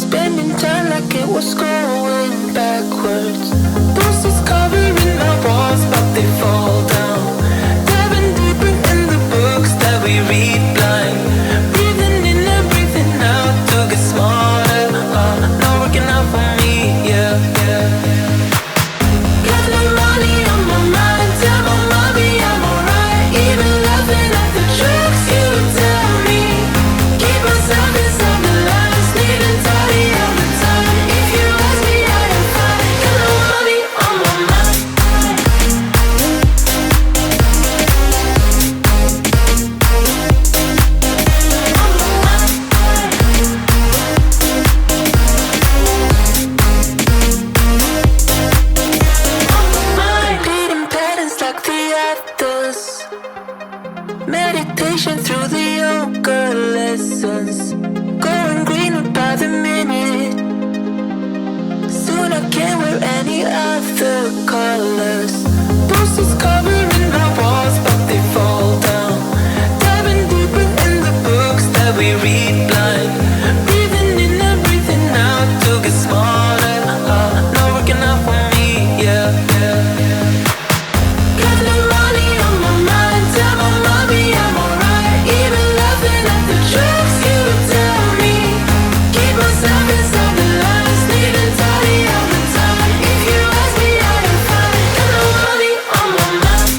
spending time like it was going backwards. Posters covering our walls, but they fall down. Diving deeper in the books that we read blind. Breathing in and breathing out to get smarter. Not working out for me, yeah, yeah. Got no money on my mind, tell my mommy I'm alright. Even laughing at the jokes you tell me. Keep myself inside the lines, neat and tidy all the time. If you ask me, I am fine. Got no money on my mind. Repeating patterns like the others. Meditation through the yoga lessons. Going greener by the minute. Soon I can't wear any other colors. Posters covering our walls, but they fall down. Diving deeper in the books that we read blind. Breathing in and breathing out to get smarter. Not working out for me, yeah, yeah, yeah. Got no money on my mind, tell my mommy I'm alright. Even laughing at the jokes you tell me. Keep myself inside the lines, neat and tidy all the time. If you ask me, I am fine. Got no money on my mind.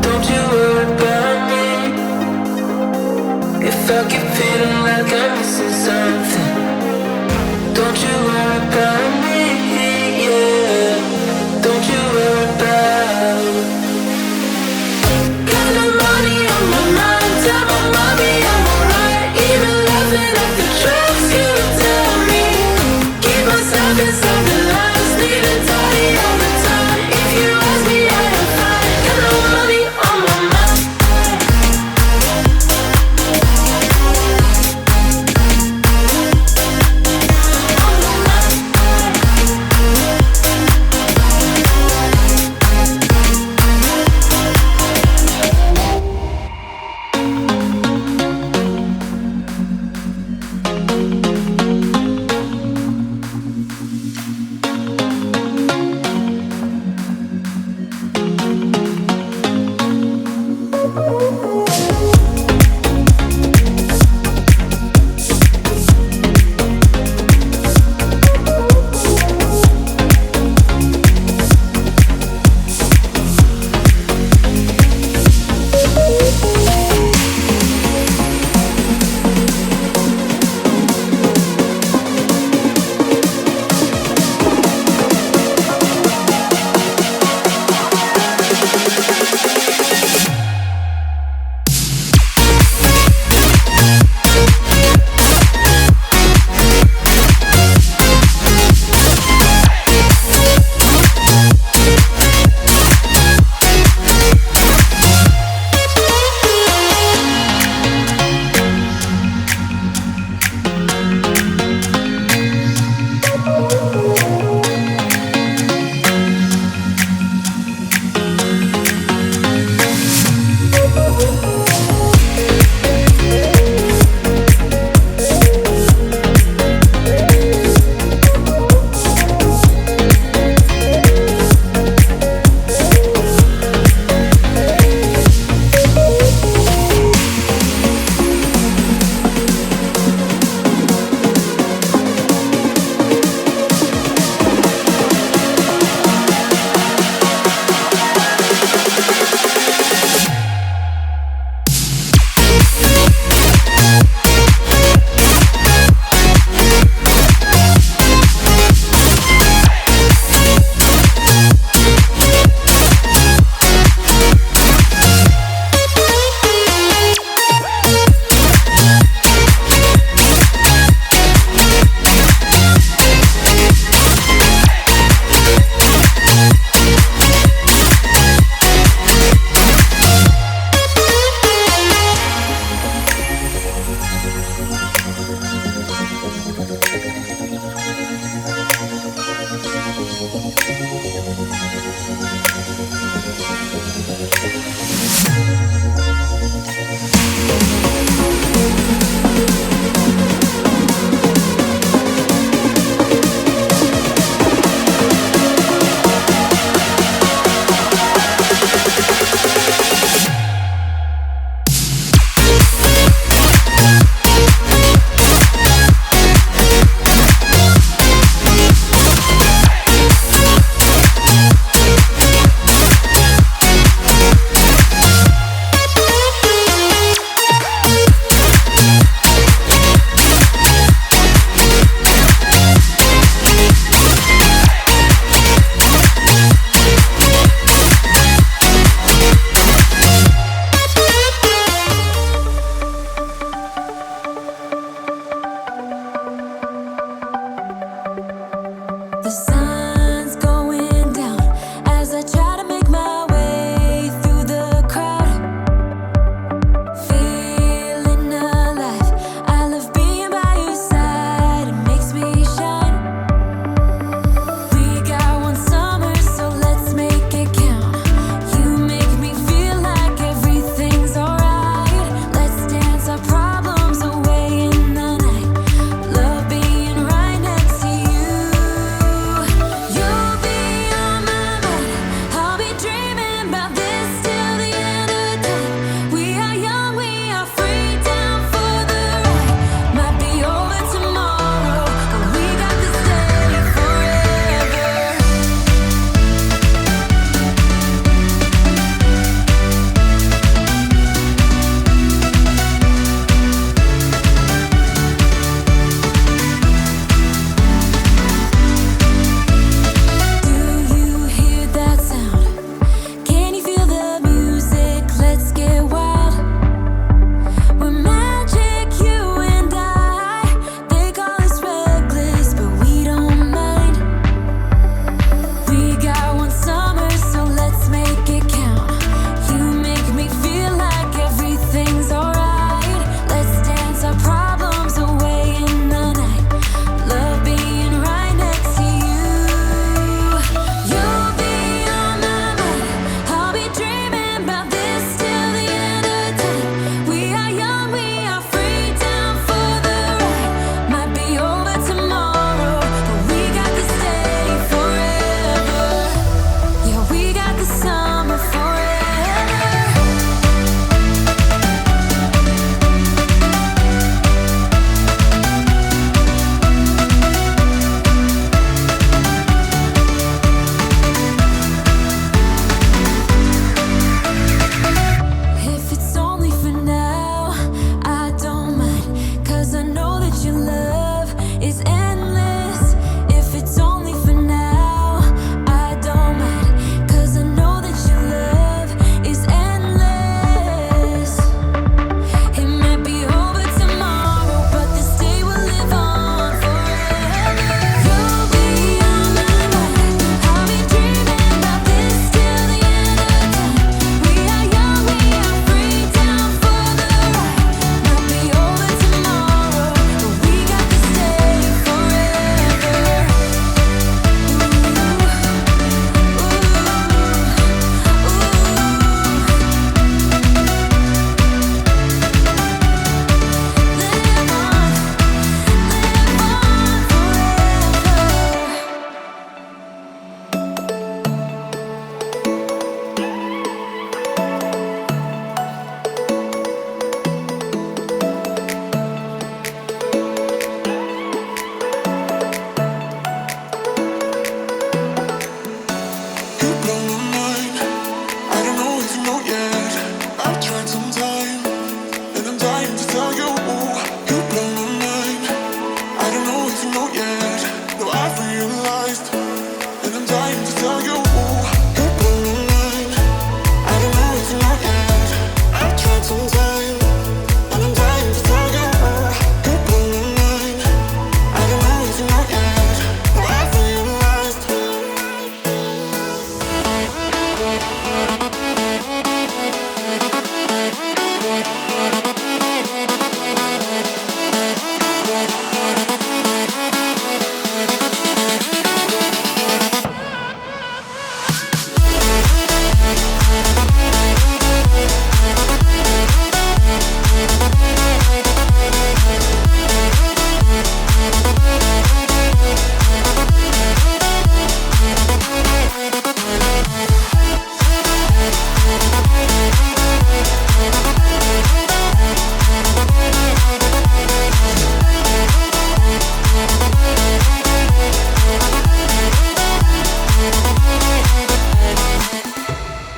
Don't you worry about me. If I keep feeling like I'm missing something, don't you worry about